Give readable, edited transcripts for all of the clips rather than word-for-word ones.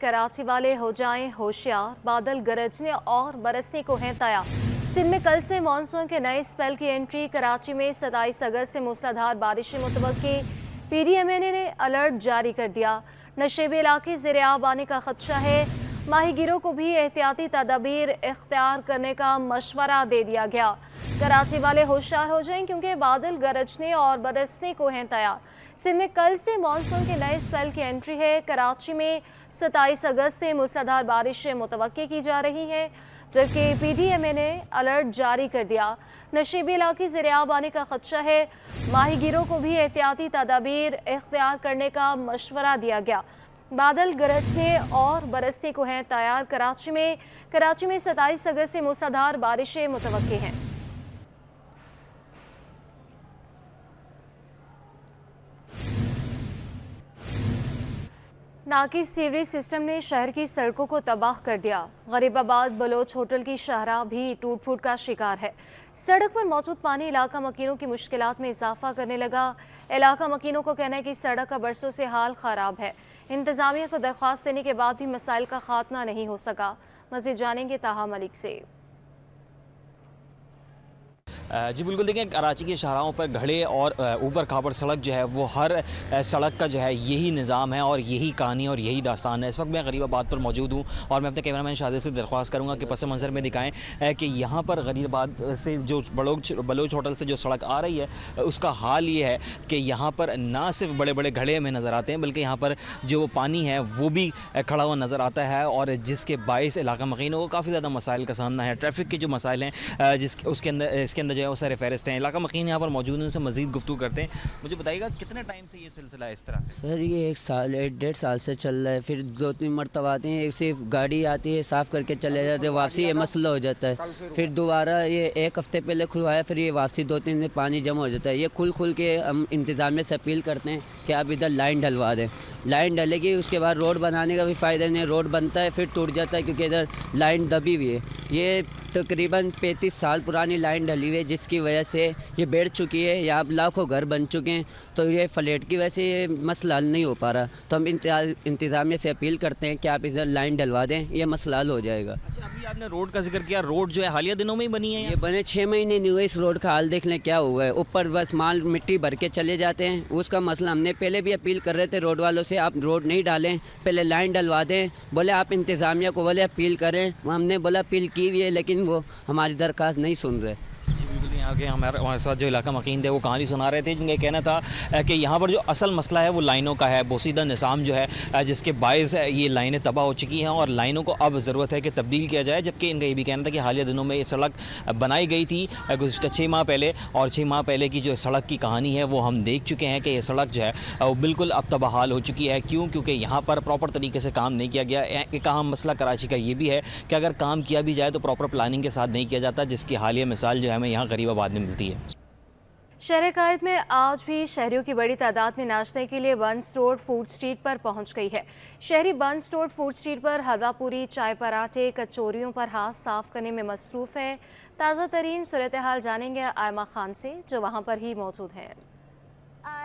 कराची वाले हो जाएं होशियार, बादल गरजने और बरसने को है तैयार। सिंध में कल से मानसून के नए स्पेल की एंट्री। कराची में 27 अगस्त से मूसलाधार बारिशें मुतवक्की। PDMA ने अलर्ट जारी कर दिया। नशेबी इलाके ज़ेर-ए-आब आने का खदशा है। माहीगीरों को भी एहतियाती तदाबीर इख्तियार करने का मशवरा दे दिया गया। कराची वाले होशियार हो जाएं क्योंकि बादल गरजने और बरसने को हैं तैयार। सिंध में कल से मानसून के नए स्पेल की एंट्री है। कराची में 27 अगस्त से मूसलाधार बारिशें मुतवक्की की जा रही हैं, जबकि PDMA ने अलर्ट जारी कर दिया। नशीबी इलाके ज़ेर-ए-आब आने का खदशा है। माहीगीरों को भी एहतियाती तदाबीर इख्तियार करने का मशवरा दिया गया। बादल गरजने और बरसने को हैं तैयार। कराची में 27 अगस्त से मूसलाधार बारिशें मुतवक्की हैं। नाकिस सीवरेज सिस्टम ने शहर की सड़कों को तबाह कर दिया। गरीबाबाद बलोच होटल की शाहराह भी टूट फूट का शिकार है। सड़क पर मौजूद पानी इलाका मकीनों की मुश्किलात में इजाफा करने लगा। इलाका मकीनों को कहना है कि सड़क का बरसों से हाल खराब है। इंतजामिया को दरख्वास्त देने के बाद भी मसाइल का खात्मा नहीं हो सका। मज़ीद जानेंगे ताहा मलिक से। जी बिल्कुल, देखें कराची के शाहराहों पर घड़े और ऊपर खाबर सड़क जो है वो हर सड़क का जो है यही निज़ाम है और यही कहानी और यही दास्तान है। इस वक्त मैं गरीबाबाद पर मौजूद हूँ और मैं अपने कैमरामैन शादिब से दरख्वास्त करूँगा कि पस मंज़र में दिखाएँ कि यहाँ पर गरीबाबाद से जो बलोच होटल से जो सड़क आ रही है उसका हाल ये है कि यहाँ पर ना सिर्फ बड़े बड़े घड़े हमें नज़र आते हैं, बल्कि यहाँ पर जो पानी है वो भी खड़ा हुआ नज़र आता है और जिसके बाइस इलाका मकीनों को काफ़ी ज़्यादा मसाइल का सामना है। ट्रैफिक के जो मसाइल हैं इसके अंदर जो है वो सारे फहरिस्त हैं। इलाका मकीन यहाँ पर मौजूद हैं, उनसे मज़ीद गुफ्तगू करते हैं। मुझे बताइएगा कितने टाइम से ये सिलसिला है इस तरह से? सर ये 1.5 साल से चल रहा है। फिर 2-3 मरतबा आते हैं, सिर्फ गाड़ी आती है साफ़ करके चले जाते हैं, वापसी ये मसला हो जाता है। फिर दोबारा ये 1 हफ़्ते पहले खुलवाया, फिर ये वापसी 2-3 दिन पानी जमा हो जाता है। ये खुल के हम इंतज़ामिया से अपील करते हैं कि आप इधर लाइन डलवा दें। लाइन डलेगी, उसके बाद रोड बनाने का भी फ़ायदा नहीं है। रोड बनता है फिर टूट जाता है क्योंकि इधर लाइन दबी हुई है। ये तकरीबन 35 साल पुरानी लाइन डली हुई है, जिसकी वजह से ये बैठ चुकी है। यहाँ लाखों घर बन चुके हैं, तो ये फ्लैट की वजह से ये मसला हल नहीं हो पा रहा। तो हम इंतज़ामिया से अपील करते हैं कि आप इधर लाइन डलवा दें, ये मसला हल हो जाएगा। अच्छा, अभी आपने रोड का जिक्र किया। रोड जो है हालिया दिनों में ही बनी है? ये बने 6 महीने नहीं हुए। इस रोड का हाल देख लें क्या हुआ है। ऊपर बस माल मिट्टी भर के चले जाते हैं। उसका मसला हमने पहले भी अपील कर रहे थे रोड वालों से, आप रोड नहीं डालें, पहले लाइन डलवा दें। बोले आप इंतज़ामिया को बोले अपील करें। हमने बोला अपील की हुई है, लेकिन वो हमारी दरख्वास्त नहीं सुन रहे। यहाँ के हमारे साथ जो इलाका मकीन थे वो कहानी सुना रहे थे, जिनका कहना था कि यहाँ पर जो असल मसला है वो लाइनों का है। बोसीदा निज़ाम जो है जिसके बायस ये लाइनें तबाह हो चुकी हैं और लाइनों को अब ज़रूरत है कि तब्दील किया जाए। जबकि इनका ये भी कहना था कि हालिया दिनों में ये सड़क बनाई गई थी गुज़श्ता 6 माह पहले, और 6 माह पहले की जो सड़क की कहानी है वो हम देख चुके हैं कि ये सड़क जो है वो बिल्कुल अब तबाहाल हो चुकी है। क्यों? क्योंकि यहाँ पर प्रॉपर तरीके से काम नहीं किया गया। एक अहम मसला कराची का ये भी है कि अगर काम किया भी जाए तो प्रॉपर प्लानिंग के साथ नहीं किया जाता, जिसकी हालिया मिसाल जो है हमें यहाँ गरीबाबाद में मिलती है। शहर कायद में आज भी शहरियों की बड़ी तादाद में नाश्ते के लिए बंस रोड फूड स्ट्रीट पर पहुंच गई है। शहरी बंस रोड फूड स्ट्रीट पर हलवा पूरी, चाय पराठे, कचौरियों पर हाथ साफ करने में मसरूफ़ है। ताज़ा तरीन सूरत हाल जानेंगे आयमा खान से, जो वहां पर ही मौजूद है।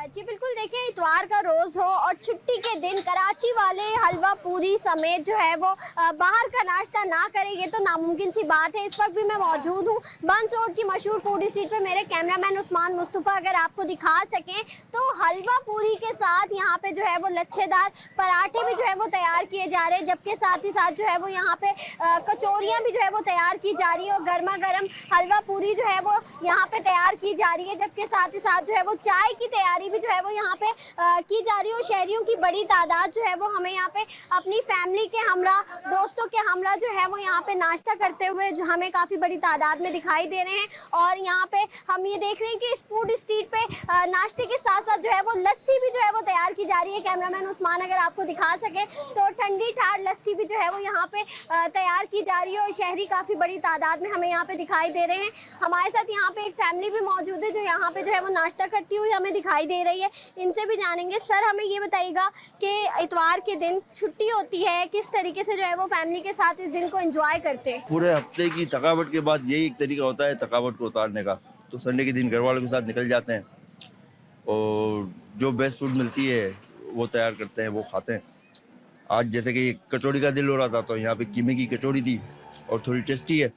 जी बिल्कुल, देखिए इतवार का रोज़ हो और छुट्टी के दिन कराची वाले हलवा पूरी समेत जो है वो बाहर का नाश्ता ना करें, ये तो नामुमकिन सी बात है। इस वक्त भी मैं मौजूद हूँ बंस रोड की मशहूर फूडी स्ट्रीट पे। मेरे कैमरामैन उस्मान मुस्तफ़ा अगर आपको दिखा सकें तो हलवा पूरी के साथ यहाँ पे जो है वो लच्छेदार पराठे भी जो है वो तैयार किए जा रहे हैं, जबकि साथ ही साथ जो है वो यहाँ पे कचौरियाँ भी जो है वो तैयार की जा रही है और गर्मा गर्म हलवा पूरी जो है वो यहाँ पे तैयार की जा रही है। जबकि साथ ही साथ जो है वो चाय की तैयारी भी जो है वो यहाँ पे की जा रही है। और शहरियों की बड़ी तादाद जो है वो हमें यहाँ पे अपनी फैमिली के हमरा, दोस्तों के हमरा जो है वो यहाँ पे नाश्ता करते हुए जो हमें काफ़ी बड़ी तादाद में दिखाई दे रहे हैं। और यहाँ पे हम ये देख रहे हैं कि इस फूड स्ट्रीट पे नाश्ते के साथ साथ जो है वो लस्सी भी जो है वो तैयार की जा रही है। कैमरामैन उस्मान अगर आपको दिखा सके तो ठंडी ठार लस्सी भी जो है वो यहाँ पे तैयार की जा रही है और शहरी काफ़ी बड़ी तादाद में हमें यहाँ पे दिखाई दे रहे हैं। हमारे साथ यहाँ पे एक फैमिली भी मौजूद है जो यहाँ पे जो है वो नाश्ता करती हुई हमें दिखाई दे रही है। इनसे भी जानेंगे। सर, हमें ये बताइएगा कि इतवार के दिन छुट्टी होती है, किस तरीके से जो है वो फैमिली के साथ इस दिन को एंजॉय करते हैं? पूरे हफ्ते की थकावट के बाद यही एक तरीका होता है थकावट को उतारने का। तो संडे के दिन घर वालों के साथ निकल जाते हैं और जो बेस्ट फूड मिलती है वो तैयार करते हैं, वो खाते हैं। आज जैसे कि कचौड़ी का दिल हो रहा था तो यहाँ पे कीमे की कचौड़ी थी और थोड़ी टेस्टी है।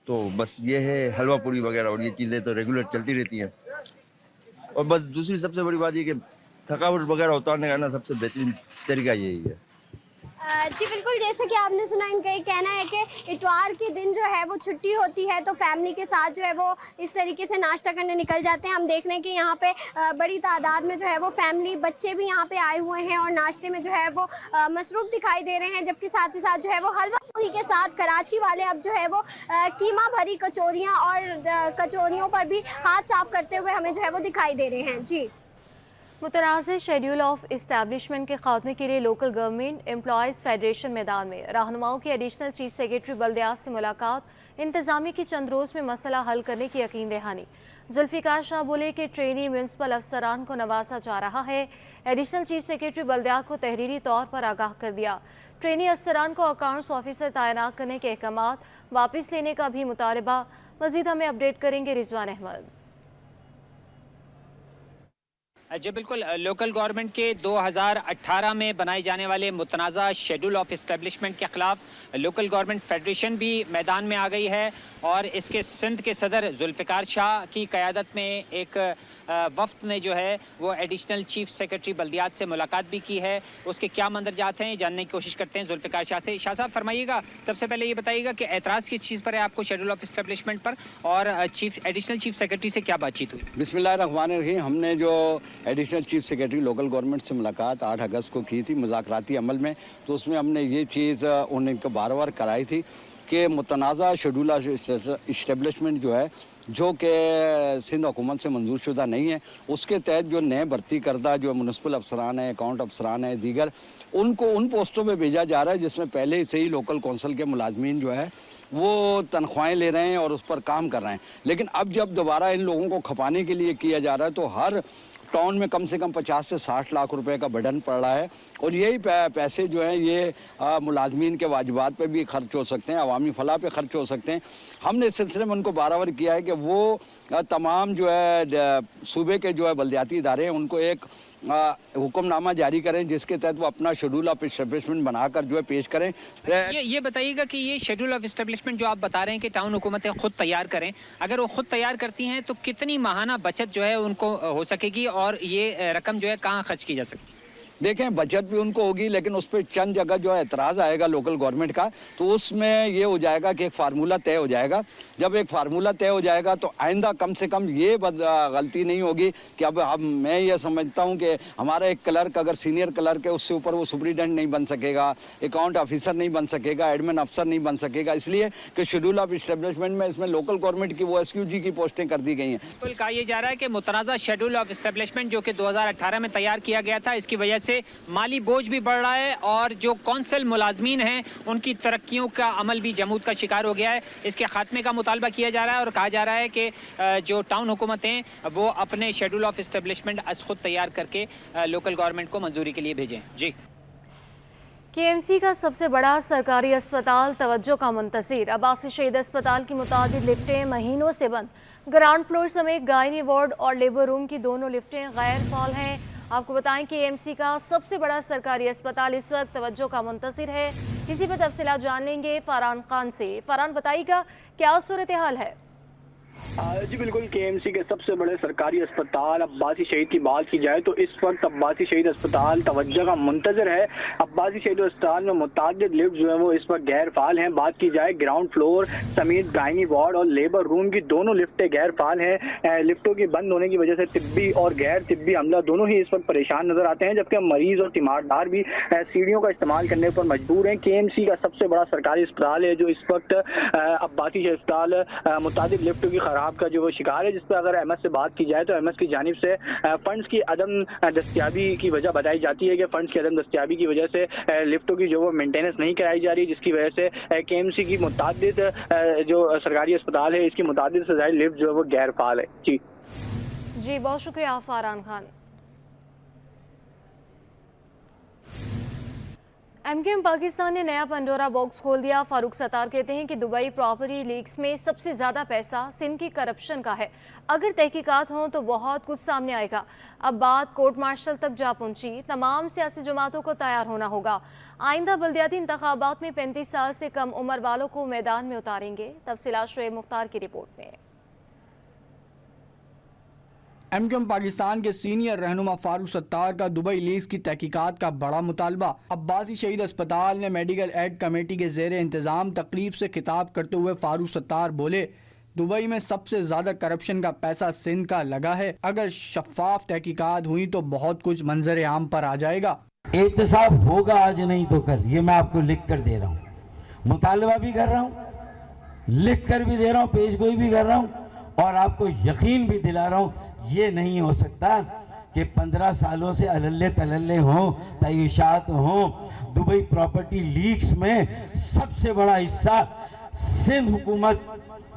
तो बस ये है हलवा पूरी वगैरह, और ये चीज़ें तो रेगुलर चलती रहती हैं। और बस दूसरी सबसे बड़ी बात ये कि थकावट वगैरह उतारने का ना सबसे बेहतरीन तरीका यही है। जी बिल्कुल, जैसे कि आपने सुना, इनका ये कहना है कि इतवार के दिन जो है वो छुट्टी होती है तो फैमिली के साथ जो है वो इस तरीके से नाश्ता करने निकल जाते हैं। हम देख रहे हैं कि यहाँ पे बड़ी तादाद में जो है वो फैमिली, बच्चे भी यहाँ पे आए हुए हैं और नाश्ते में जो है वो मसरूफ़ दिखाई दे रहे हैं। जबकि साथ ही साथ जो है वो हलवा पूरी के साथ कराची वाले अब जो है वो कीमा भरी कचौरियाँ और कचौरियों पर भी हाथ साफ करते हुए हमें जो है वो दिखाई दे रहे हैं। जी मुतनाज़ शेड्यूल ऑफ इस्टेब्लिशमेंट के खात्मे के लिए लोकल गवर्नमेंट एम्प्लॉयज़ फेडरेशन मैदान में। रहनुमाओं की एडिशनल चीफ सेक्रेटरी बल्दियात से मुलाकात, इंतज़ामिया की चंद रोज़ में मसला हल करने की यकीन दहानी। जुल्फ़िकार शाह बोले कि ट्रेनी म्यूनसिपल अफसरान को नवाजा जा रहा है। एडिशनल चीफ सेक्रेटरी बल्दियात को तहरीरी तौर पर आगाह कर दिया। ट्रेनी अफसरान को अकाउंट्स ऑफिसर तैनात करने के अहकामात वापस लेने का भी मुतालबा। मज़ीद हमें अपडेट करेंगे रिजवान अहमद। जी बिल्कुल, लोकल गवर्नमेंट के 2018 में बनाए जाने वाले मुतनाज़ा शेड्यूल ऑफ इस्टेब्लिशमेंट के ख़िलाफ़ लोकल गवर्नमेंट फेडरेशन भी मैदान में आ गई है और इसके सिंध के सदर जुल्फ़िकार शाह की क़यादत में एक वफ़द ने जो है वो एडिशनल चीफ सेक्रेटरी बल्दियात से मुलाकात भी की है। उसके क्या मंदरजात हैं जानने की कोशिश करते हैं जुल्फ़िकार शाह से। शाह साहब फरमाइएगा, सबसे पहले ये बताइएगा कि एतराज़ किस चीज़ पर है आपको शेड्यूल ऑफ इस्टेब्लिशमेंट पर, और एडिशनल चीफ सेक्रेटरी से क्या बातचीत हुई? बिस्मिल्लाहिर्रहमानिर्रहीम। हमने जो additional chief secretary local government से मुलाकात 8 अगस्त को की थी मुज़ाकराती अमल में, तो उसमें हमने ये चीज़ उनको बार कराई थी कि मुतनाज़ा शेड्यूल इस्टेब्लिशमेंट जो है, जो कि सिंध हुकूमत से मंजूर शुदा नहीं है, उसके तहत जो नए भर्ती करदा जो म्युनिसिपल अफसरान हैं, अकाउंट अफसरान हैं, दीगर, उनको उन पोस्टों पे भेजा जा रहा है जिसमें पहले से ही लोकल कौंसिल के मुलाजमीन जो है वो तनख्वाहें ले रहे हैं और उस पर काम कर रहे हैं। लेकिन अब जब दोबारा इन लोगों को खपाने के लिए किया जा रहा है तो हर टाउन में कम से कम 50 से 60 लाख रुपए का बर्डन पड़ रहा है, और यही पैसे जो हैं ये मुलाजमीन के वाजिबात पे भी खर्च हो सकते हैं, अवामी फलाह पे खर्च हो सकते हैं। हमने इस सिलसिले में उनको बारवर किया है कि वो तमाम जो है सूबे के जो है बल्दियाती इदारे हैं उनको एक हुक्मनामा जारी करें जिसके तहत वो अपना शेड्यूल ऑफ इस्टेब्लिशमेंट बनाकर जो है पेश करें। ये बताइएगा कि ये शेड्यूल ऑफ इस्टेब्लिशमेंट जो आप बता रहे हैं कि टाउन हुकूमतें खुद तैयार करें, अगर वो खुद तैयार करती हैं तो कितनी माहाना बचत जो है उनको हो सकेगी और ये रकम जो है कहाँ खर्च की जा सकती है? देखें, बचत भी उनको होगी, लेकिन उस पर चंद जगह जो है एतराज़ आएगा लोकल गवर्नमेंट का, तो उसमें ये हो जाएगा कि एक फार्मूला तय हो जाएगा। जब एक फार्मूला तय हो जाएगा तो आइंदा कम से कम ये गलती नहीं होगी कि अब मैं ये समझता हूँ कि हमारा एक क्लर्क अगर सीनियर क्लर्क है उससे ऊपर वो सुपरिटेंडेंट नहीं बन सकेगा, अकाउंट ऑफिसर नहीं बन सकेगा, एडमिन अफसर नहीं बन सकेगा, इसलिए कि शेड्यूल ऑफ इस्टेब्लिशमेंट में इसमें लोकल गवर्नमेंट की वो SQG की पोस्टें कर दी गई हैं। बिल्कुल, कहा यह जा रहा है कि मुतनाज़ा शेड्यूल ऑफ इस्टेब्लिशमेंट जो कि 2018 में तैयार किया गया था, इसकी वजह से माली बोझ भी बढ़ रहा है और जो कौंसिल मुलाजमीन हैं उनकी तरक्कियों का अमल भी जमूद का शिकार हो गया है। इसके खात्मे का मुतालबा किया जा रहा है और कहा जा रहा है कि जो टाउन हुकूमतें वो अपने शेड्यूल ऑफ इस्टेब्लिशमेंट अस खुद तैयार करके लोकल गवर्नमेंट को मंजूरी के लिए भेजें। जी, KMC का सबसे बड़ा सरकारी अस्पताल तवज्जो का मुंतज़िर। अब्बासी शहीद अस्पताल की मुतादिद लिफ्टें महीनों से बंद। ग्राउंड फ्लोर समेत गायनी वार्ड और लेबर रूम की दोनों लिफ्टें गैर फाल हैं। आपको बताएं कि KMC का सबसे बड़ा सरकारी अस्पताल इस वक्त तवज्जो का मुंतज़िर है। इसी पर तफसीलात जान लेंगे फरहान खान से। फरहान, बताइएगा क्या सूरत हाल है? जी बिल्कुल, KMC के सबसे बड़े सरकारी अस्पताल अब्बासी शहीद की बात की जाए तो इस वक्त अब्बासी शहीद अस्पताल तवज्जो का मुंतज़िर है। अब्बासी शहीद अस्पताल में मुतादिद लिफ्ट जो है वो इस वक्त गैर फाल हैं। बात की जाए ग्राउंड फ्लोर समेत गायनी वार्ड और लेबर रूम की दोनों लिफ्टें गैर फाल हैं। लिफ्टों के बंद होने की वजह से तिब्बी और गैर तिब्बी अमला दोनों ही इस वक्त परेशान नजर आते हैं, जबकि मरीज और तीमारदार भी सीढ़ियों का इस्तेमाल करने पर मजबूर हैं। KMC का सबसे बड़ा सरकारी अस्पताल है जो इस वक्त अब्बासी शहीद अस्पताल मुतादिद लिफ्टों की खराब का जो वो शिकार है, जिस पर अगर MS से बात की जाए तो MS की जानिब से फंड्स की अदम दस्तियाबी की वजह बताई जाती है कि फंड्स की अदम दस्तियाबी की वजह से लिफ्टों की जो वो मेंटेनेंस नहीं कराई जा रही, जिसकी वजह से KMC की मुतादिद जो सरकारी अस्पताल है इसकी मुतादिद से ज़ायद लिफ्ट जो है वो गैर फाल है। जी, बहुत शुक्रिया फरहान खान। एमकेएम पाकिस्तान ने नया पंडोरा बॉक्स खोल दिया। फारूक सत्तार कहते हैं कि दुबई प्रॉपर्टी लीक्स में सबसे ज़्यादा पैसा सिंध की करप्शन का है। अगर तहकीकात हों तो बहुत कुछ सामने आएगा। अब बात कोर्ट मार्शल तक जा पहुंची। तमाम सियासी जमातों को तैयार होना होगा। आइंदा बल्दियाती इंतखाबात में 35 साल से कम उम्र वालों को मैदान में उतारेंगे। तफसीलात शोएब मुख्तार की रिपोर्ट में। एमकेएम पाकिस्तान के सीनियर रहनुमा फारूक सत्तार का दुबई लीक्स की तहकीकात का बड़ा मुतालबा। अब्बासी शहीद अस्पताल ने मेडिकल एड कमेटी के ज़ेरे इंतज़ाम तकरीब से खिताब करते हुए फारूक सत्तार बोले, दुबई में सबसे ज़्यादा करप्शन का पैसा सिंध का लगा है। अगर शफाफ तहकीकात हुई तो बहुत कुछ मंजर आम पर आ जाएगा। एहतसाब होगा आज नहीं तो कल, ये मैं आपको लिख कर दे रहा हूँ, मुतालबा भी कर रहा हूँ, लिख कर भी दे रहा हूँ, पेश गोई भी कर रहा हूँ और आपको यकीन भी दिला रहा हूँ। ये नहीं हो सकता कि 15 सालों से अलल्ले तलल्ले हों, तयशात हों। दुबई प्रॉपर्टी लीक्स में सबसे बड़ा हिस्सा सिंध हुकूमत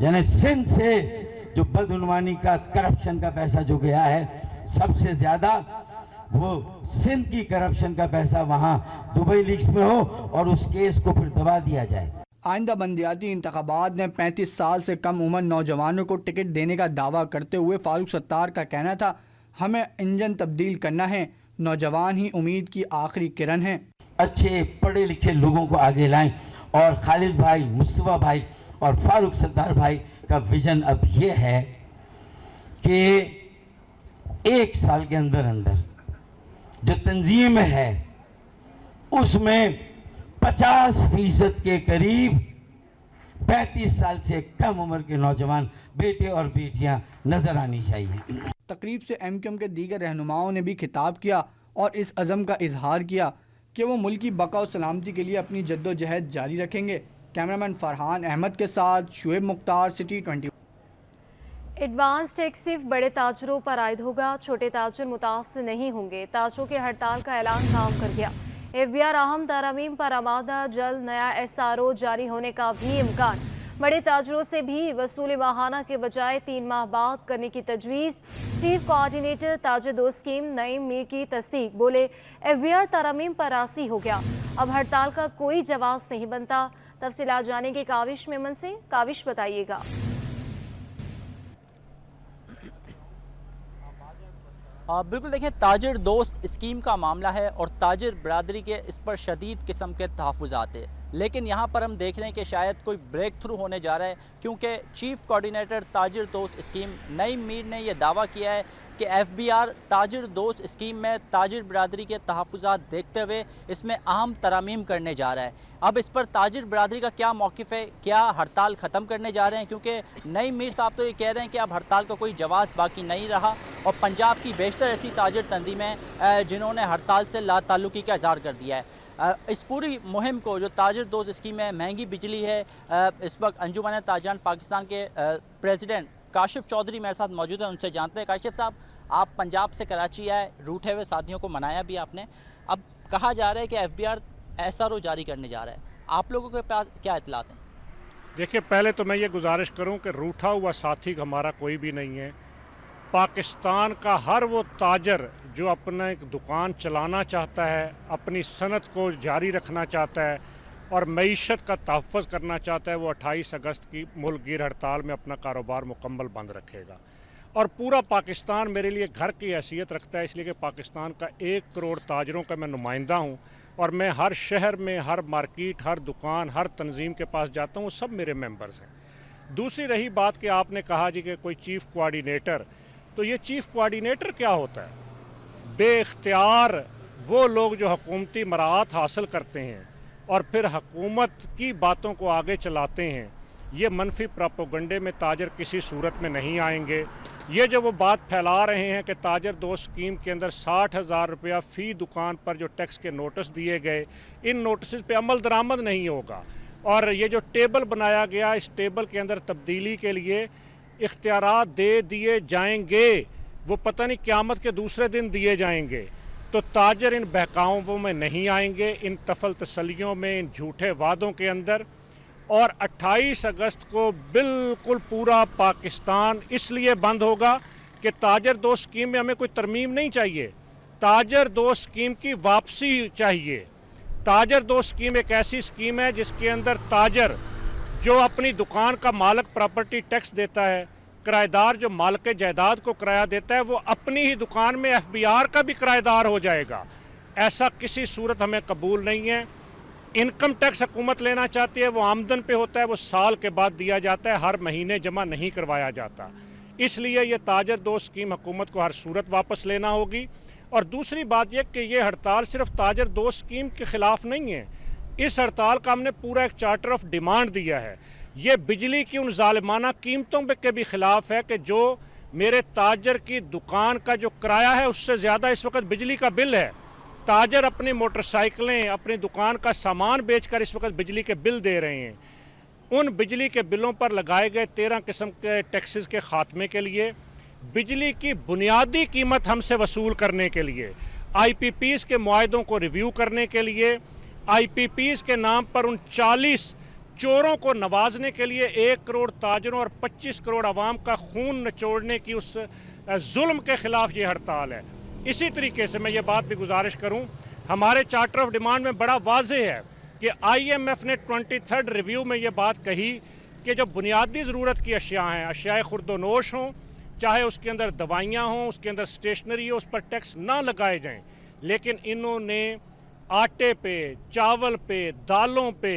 यानी सिंध से जो बदउनवानी का करप्शन का पैसा जो गया है, सबसे ज़्यादा वो सिंध की करप्शन का पैसा वहाँ दुबई लीक्स में हो और उस केस को फिर दबा दिया जाए। आइंदा बंदियाती इंतखाबात में 35 साल से कम उम्र नौजवानों को टिकट देने का दावा करते हुए फारूक सत्तार का कहना था, हमें इंजन तब्दील करना है, नौजवान ही उम्मीद की आखिरी किरण है। अच्छे पढ़े लिखे लोगों को आगे लाएं और खालिद भाई, मुस्तफा भाई और फारूक सत्तार भाई का विजन अब ये है कि 1 साल के अंदर अंदर जो तंजीम है उसमें 50% के करीब 35 साल से कम उम्र के नौजवान बेटे और बेटियां नजर आनी चाहिए। तकरीब से एमकेएम के दीगर रहनुमाओं ने भी खिताब किया और इस अज़म का इजहार किया कि वो मुल्क की बका और सलामती के लिए अपनी जद्दोजहद जारी रखेंगे। कैमरामैन फरहान अहमद के साथ Shoaib Mukhtar, city 20। Advance tax सिर्फ बड़े ताजरों पर आयद होगा, छोटे ताजर मुतासर नहीं होंगे। ताजरों की हड़ताल का ऐलान काम कर गया। एफबीआर अहम तरमीम पर आमादा, जल्द नया एसआरओ जारी होने का भी इम्कान। बड़े ताजरों से भी वसूली माहाना के बजाय 3 माह बाद करने की तजवीज़। चीफ कोऑर्डिनेटर ताजर दो स्कीम नईम मीर की तस्दीक, बोले एफबीआर तरमीम पर राजी हो गया, अब हड़ताल का कोई जवाब नहीं बनता। तफसीलात जानेंगे काविश मेमन से। काविश बताइएगा। बिल्कुल देखें, ताजिर दोस्त स्कीम का मामला है और ताजिर बरादरी के इस पर शदीद किस्म के तहफ़्फ़ुज़ात है, लेकिन यहाँ पर हम देख रहे हैं कि शायद कोई ब्रेक थ्रू होने जा रहा है, क्योंकि चीफ कोऑर्डिनेटर ताजिर दोस्त स्कीम नईम मीर ने यह दावा किया है कि एफबीआर ताजिर दोस्त स्कीम में ताजिर बरादरी के तहफ़्फ़ुज़ात देखते हुए इसमें अहम तरमीम करने जा रहा है। अब इस पर ताजिर बरादरी का क्या मौक़िफ़ है, क्या हड़ताल ख़त्म करने जा रहे हैं, क्योंकि नईम मीर साहब तो ये कह रहे हैं कि अब हड़ताल का कोई जवाब बाकी नहीं रहा और पंजाब की बेशतर ऐसी ताजिर तंजीमें जिन्होंने हड़ताल से लाताल्लुकी का इज़हार कर दिया है। इस पूरी मुहिम को जो ताजिर दोस्त स्कीम है, महंगी बिजली है, इस वक्त अंजुमन ताजिरान पाकिस्तान के प्रेसिडेंट काशिफ चौधरी मेरे साथ मौजूद हैं, उनसे जानते हैं। काशिफ साहब, आप पंजाब से कराची आए, रूठे हुए साथियों को मनाया भी आपने, अब कहा जा रहा है कि एफबीआर एसआरओ जारी करने जा रहा है, आप लोगों के पास क्या इत्तलात हैं? देखिए, पहले तो मैं ये गुजारिश करूं कि रूठा हुआ साथी हमारा कोई भी नहीं है। पाकिस्तान का हर वो ताजर जो अपना एक दुकान चलाना चाहता है, अपनी सनत को जारी रखना चाहता है और मईशत का तहफ़्फ़ुज़ करना चाहता है, वो 28 अगस्त की मुल्क गिर हड़ताल में अपना कारोबार मुकम्मल बंद रखेगा। और पूरा पाकिस्तान मेरे लिए घर की हैसियत रखता है, इसलिए कि पाकिस्तान का 1 करोड़ ताजरों का मैं नुमाइंदा हूँ और मैं हर शहर में, हर मार्केट, हर दुकान, हर तंजीम के पास जाता हूँ, सब मेरे मेंबर्स हैं। दूसरी रही बात कि आपने कहा जी कि कोई चीफ कोऑर्डिनेटर, तो ये चीफ कोऑर्डिनेटर क्या होता है? बेख्तियार वो लोग जो हुकूमती मराहत हासिल करते हैं और फिर हुकूमत की बातों को आगे चलाते हैं, ये मनफी प्रोपेगेंडे में ताजर किसी सूरत में नहीं आएंगे। ये जो वो बात फैला रहे हैं कि ताजर दोस्त स्कीम के अंदर 60,000 रुपया फ़ी दुकान पर जो टैक्स के नोटिस दिए गए, इन नोटिस पे अमल दरामद नहीं होगा। और ये जो टेबल बनाया गया, इस टेबल के अंदर तब्दीली के लिए इख्तियारात दे दिए जाएंगे, वो पता नहीं क़यामत के दूसरे दिन दिए जाएंगे। तो ताजर इन बहकावों में नहीं आएंगे, इन तफल तसलियों में, इन झूठे वादों के अंदर। और 28 अगस्त को बिल्कुल पूरा पाकिस्तान इसलिए बंद होगा कि ताजर दोस्त स्कीम में हमें कोई तरमीम नहीं चाहिए, ताजर दोस्त स्कीम की वापसी चाहिए। ताजर दो स्कीम एक ऐसी स्कीम है जिसके अंदर ताजर जो अपनी दुकान का मालिक प्रॉपर्टी टैक्स देता है, किराएदार जो मालिक जायदाद को किराया देता है, वो अपनी ही दुकान में एफबीआर का भी किराएदार हो जाएगा। ऐसा किसी सूरत हमें कबूल नहीं है। इनकम टैक्स हुकूमत लेना चाहती है, वो आमदन पे होता है, वो साल के बाद दिया जाता है, हर महीने जमा नहीं करवाया जाता। इसलिए ये ताजर दो स्कीम हुकूमत को हर सूरत वापस लेना होगी। और दूसरी बात यह कि ये हड़ताल सिर्फ ताजर दो स्कीम के खिलाफ नहीं है, इस हड़ताल का हमने पूरा एक चार्टर ऑफ डिमांड दिया है। ये बिजली की उन जालिमाना कीमतों के भी खिलाफ है कि जो मेरे ताजर की दुकान का जो किराया है उससे ज़्यादा इस वक्त बिजली का बिल है। ताजर अपनी मोटरसाइकिलें, अपनी दुकान का सामान बेचकर इस वक्त बिजली के बिल दे रहे हैं। उन बिजली के बिलों पर लगाए गए 13 किस्म के टैक्सेस के खात्मे के लिए, बिजली की बुनियादी कीमत हमसे वसूल करने के लिए, आईपीपीज़ के मुआहदों को रिव्यू करने के लिए, आईपीपीज़ के नाम पर उन 40 चोरों को नवाजने के लिए 1 करोड़ ताजरों और 25 करोड़ आवाम का खून निचोड़ने की उस जुल्म के खिलाफ ये हड़ताल है। इसी तरीके से मैं ये बात भी गुजारिश करूं, हमारे चार्टर ऑफ डिमांड में बड़ा वाज़ेह है कि IMF ने 23rd रिव्यू में ये बात कही कि जो बुनियादी ज़रूरत की अशिया हैं, अशियाए खुर्दोनोश हों, चाहे उसके अंदर दवाइयाँ हों, उसके अंदर स्टेशनरी हो, उस पर टैक्स ना लगाए जाएं। लेकिन इन्होंने आटे पे, चावल पे, दालों पे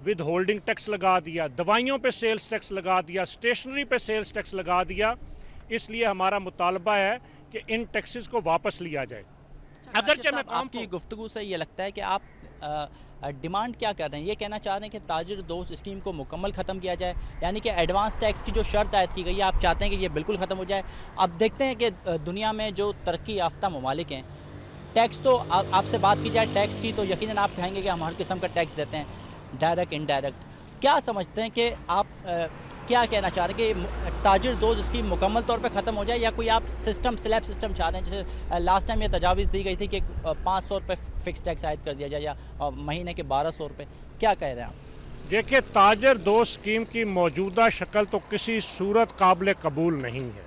विद होल्डिंग टैक्स लगा दिया, दवाइयों पे सेल्स टैक्स लगा दिया, स्टेशनरी पे सेल्स टैक्स लगा दिया। इसलिए हमारा मुतालबा है कि इन टैक्सेस को वापस लिया जाए। अगरचे मैं आपकी गुफ्तगू से ये लगता है कि आप डिमांड क्या कर रहे हैं, ये कहना चाह रहे हैं कि ताजर दोस्त स्कीम को मुकम्मल ख़त्म किया जाए, यानी कि एडवांस टैक्स की जो शर्त आयद की गई है आप चाहते हैं कि ये बिल्कुल ख़त्म हो जाए। अब देखते हैं कि दुनिया में जो तरक्की याफ्ता ममालिक हैं, टैक्स तो आपसे बात की जाए टैक्स की तो यकीनन आप कहेंगे कि हम हर किस्म का टैक्स देते हैं, डायरेक्ट इनडायरेक्ट। क्या समझते हैं कि आप क्या कहना चाह रहे हैं कि ताजर दोस्त स्कीम मुकम्मल तौर पे ख़त्म हो जाए, या कोई आप सिस्टम स्लैब सिस्टम चाह रहे हैं? जैसे लास्ट टाइम ये तजावीज़ दी गई थी कि 500 रुपये फिक्स टैक्स आयद कर दिया जाए या महीने के 1200 रुपये, क्या कह रहे हैं आप? देखिए, ताजर दोस्त स्कीम की मौजूदा शक्ल तो किसी सूरत काबिल कबूल नहीं है।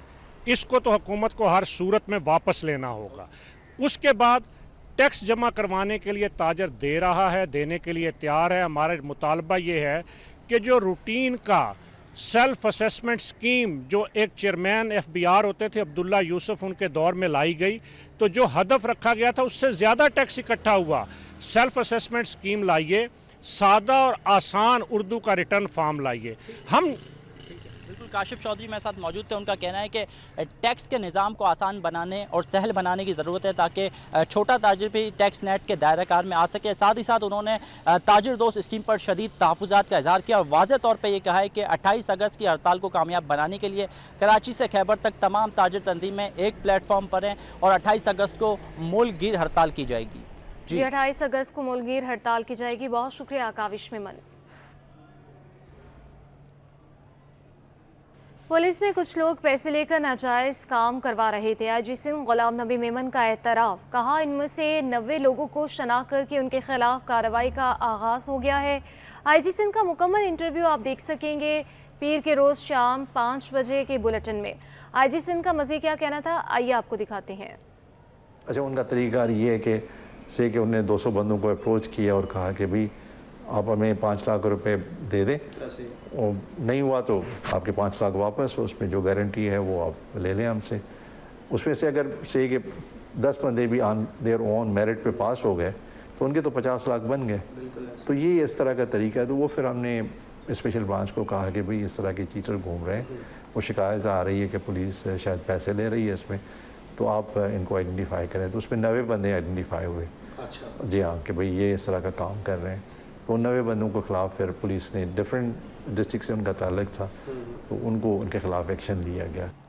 इसको तो हुकूमत को हर सूरत में वापस लेना होगा। उसके बाद टैक्स जमा करवाने के लिए ताजर दे रहा है, देने के लिए तैयार है। हमारा मुतालबा ये है कि जो रूटीन का सेल्फ असेसमेंट स्कीम जो एक चेयरमैन एफबीआर होते थे अब्दुल्ला यूसुफ, उनके दौर में लाई गई, तो जो हदफ रखा गया था उससे ज़्यादा टैक्स इकट्ठा हुआ। सेल्फ असेसमेंट स्कीम लाइए, सादा और आसान उर्दू का रिटर्न फॉर्म लाइए। हम बिल्कुल, काशिफ चौधरी मेरे साथ मौजूद थे, उनका कहना है कि टैक्स के निज़ाम को आसान बनाने और सहल बनाने की ज़रूरत है ताकि छोटा ताजिर भी टैक्स नेट के दायरा कार में आ सके। साथ ही साथ उन्होंने ताजिर दोस्त स्कीम पर शदीद तहफ़्फ़ुज़ात का इज़हार किया और वाज़ेह तौर पर यह कहा है कि 28 अगस्त की हड़ताल को कामयाब बनाने के लिए कराची से खैबर तक तमाम ताजिर तंजीमें एक प्लेटफॉर्म पर हैं और 28 अगस्त को मुल्कगीर हड़ताल की जाएगी। जी, 28 अगस्त को मुल्कगीर हड़ताल की जाएगी। बहुत शुक्रिया काविश मेमन। पुलिस में कुछ लोग पैसे लेकर नाजायज़ काम करवा रहे थे। आईजी सिंध गुलाम नबी मेमन का एतराफ़, कहा इनमें से 90 लोगों को शनाख्त करके उनके खिलाफ कार्रवाई का आगाज़ हो गया है। आईजी सिंध का मुकम्मल इंटरव्यू आप देख सकेंगे पीर के रोज़ शाम 5 बजे के बुलेटिन में। आईजी सिंध का मज़ीद क्या कहना था, आइए आपको दिखाते हैं। अच्छा, उनका तरीका ये है कि उन्होंने 200 बंदों को अप्रोच किया और कहा कि भाई आप हमें 5 लाख रुपए दे दें, और नहीं हुआ तो आपके 5 लाख वापस, उसमें जो गारंटी है वो आप ले लें हमसे। उसमें से अगर से कि 10 बंदे भी ऑन देयर ओन मेरिट पे पास हो गए तो उनके तो 50 लाख बन गए। तो ये इस तरह का तरीका है। तो वो फिर हमने स्पेशल ब्रांच को कहा कि भाई इस तरह के चीटर घूम रहे हैं, वो शिकायत आ रही है कि पुलिस शायद पैसे ले रही है इसमें, तो आप इनको आइडेंटिफाई करें। तो उसमें 90 बंदे आइडेंटिफाई हुए। अच्छा जी हाँ, कि भाई ये इस तरह का काम कर रहे हैं। तो 90 बंदों के खिलाफ फिर पुलिस ने, डिफरेंट डिस्ट्रिक्ट से उनका ताल्लुक था, तो उनको उनके खिलाफ एक्शन लिया गया।